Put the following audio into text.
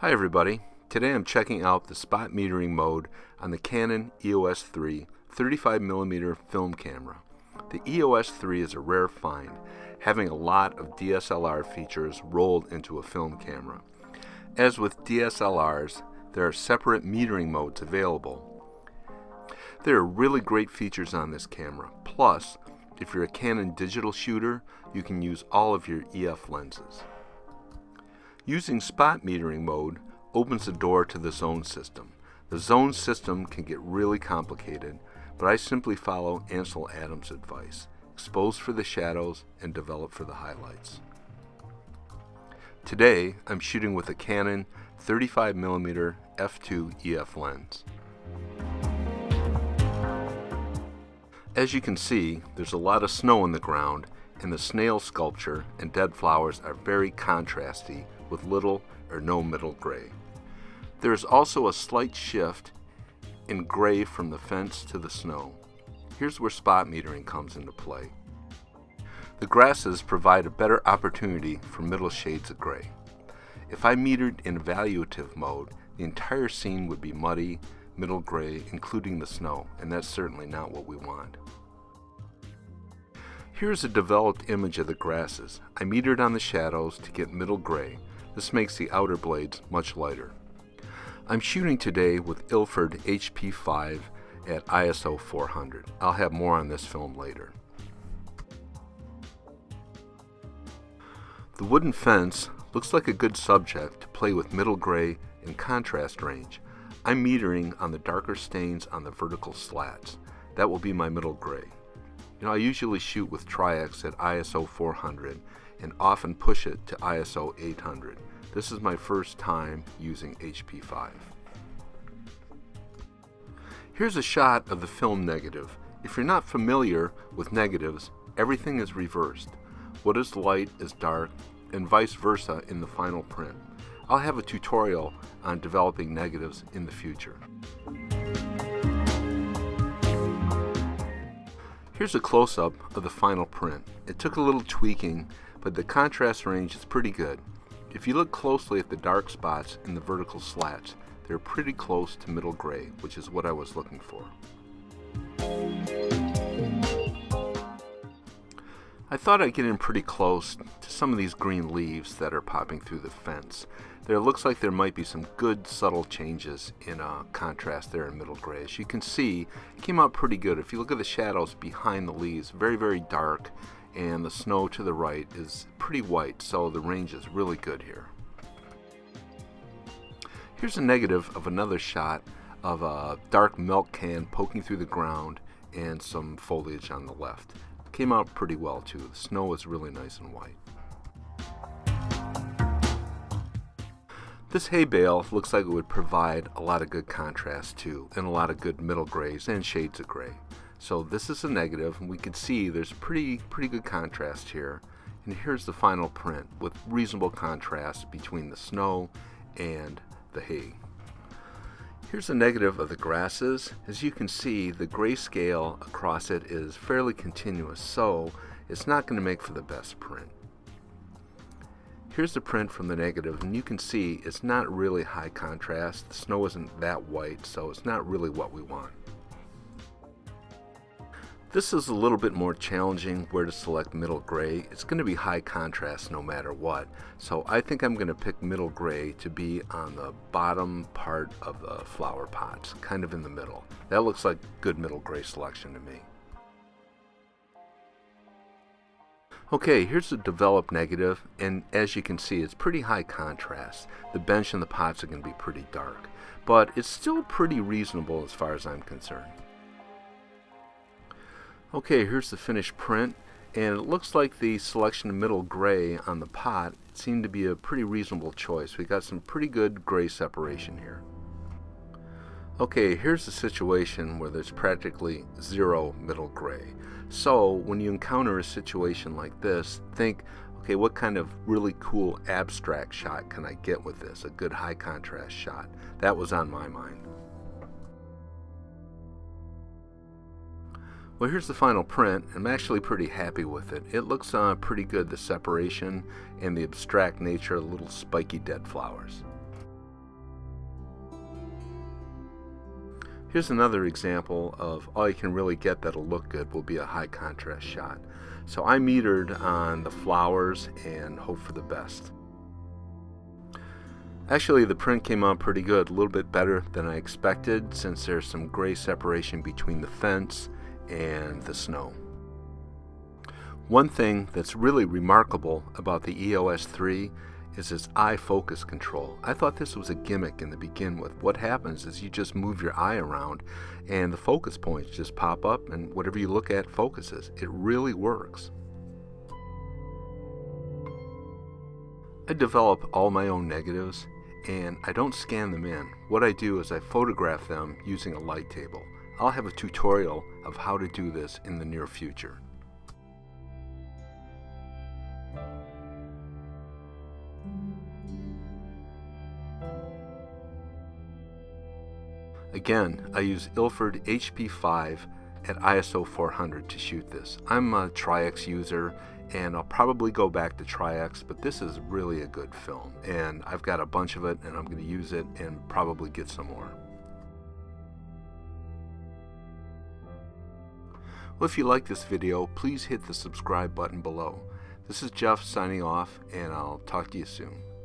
Hi everybody, today I'm checking out the spot metering mode on the Canon EOS 3 35mm film camera. The EOS 3 is a rare find, having a lot of DSLR features rolled into a film camera. As with DSLRs, there are separate metering modes available. There are really great features on this camera, plus if you're a Canon digital shooter, you can use all of your EF lenses. Using spot metering mode opens the door to the zone system. The zone system can get really complicated, but I simply follow Ansel Adams' advice: expose for the shadows and develop for the highlights. Today, I'm shooting with a Canon 35mm f2 EF lens. As you can see, there's a lot of snow in the ground, and the snail sculpture and dead flowers are very contrasty with little or no middle gray. There is also a slight shift in gray from the fence to the snow. Here's where spot metering comes into play. The grasses provide a better opportunity for middle shades of gray. If I metered in evaluative mode, the entire scene would be muddy, middle gray, including the snow, and that's certainly not what we want. Here's a developed image of the grasses. I metered on the shadows to get middle gray. This makes the outer blades much lighter. I'm shooting today with Ilford HP5 at ISO 400. I'll have more on this film later. The wooden fence looks like a good subject to play with middle gray and contrast range. I'm metering on the darker stains on the vertical slats. That will be my middle gray. I usually shoot with Tri-X at ISO 400 and often push it to ISO 800. This is my first time using HP5. Here's a shot of the film negative. If you're not familiar with negatives, everything is reversed. What is light is dark, and vice versa in the final print. I'll have a tutorial on developing negatives in the future. Here's a close-up of the final print. It took a little tweaking, but the contrast range is pretty good. If you look closely at the dark spots in the vertical slats, they're pretty close to middle gray, which is what I was looking for. I thought I'd get in pretty close to some of these green leaves that are popping through the fence. There looks like there might be some good subtle changes in contrast there in middle gray. As you can see, it came out pretty good. If you look at the shadows behind the leaves, very, very dark, and the snow to the right is pretty white, so the range is really good here. Here's a negative of another shot of a dark milk can poking through the ground and some foliage on the left. Came out pretty well too. The snow is really nice and white. This hay bale looks like it would provide a lot of good contrast too, and a lot of good middle grays and shades of gray. So this is a negative, and we can see there's pretty good contrast here. And here's the final print with reasonable contrast between the snow and the hay. Here's a negative of the grasses. As you can see, the grayscale across it is fairly continuous, so it's not going to make for the best print. Here's the print from the negative, and you can see it's not really high contrast. The snow isn't that white, so it's not really what we want. This is a little bit more challenging where to select middle gray. It's going to be high contrast no matter what, so I think I'm going to pick middle gray to be on the bottom part of the flower pots, kind of in the middle. That looks like good middle gray selection to me. Okay, here's the developed negative, and as you can see, it's pretty high contrast. The bench and the pots are going to be pretty dark, but it's still pretty reasonable as far as I'm concerned. Okay, here's the finished print, and it looks like the selection of middle gray on the pot seemed to be a pretty reasonable choice. We got some pretty good gray separation here. Okay, here's the situation where there's practically zero middle gray. So when you encounter a situation like this, think, okay, what kind of really cool abstract shot can I get with this? A good high contrast shot. That was on my mind. Well, here's the final print. I'm actually pretty happy with it. It looks pretty good, the separation and the abstract nature of the little spiky dead flowers. Here's another example of all you can really get that'll look good will be a high contrast shot. So I metered on the flowers and hope for the best. Actually, the print came out pretty good, a little bit better than I expected since there's some gray separation between the fence and the snow. One thing that's really remarkable about the EOS 3 is its eye focus control. I thought this was a gimmick in the begin with. What happens is you just move your eye around and the focus points just pop up and whatever you look at focuses. It really works. I develop all my own negatives and I don't scan them in. What I do is I photograph them using a light table. I'll have a tutorial of how to do this in the near future. Again, I use Ilford HP5 at ISO 400 to shoot this. I'm a Tri-X user and I'll probably go back to Tri-X, but this is really a good film and I've got a bunch of it and I'm going to use it and probably get some more. Well, if you like this video, please hit the subscribe button below. This is Jeff signing off and I'll talk to you soon.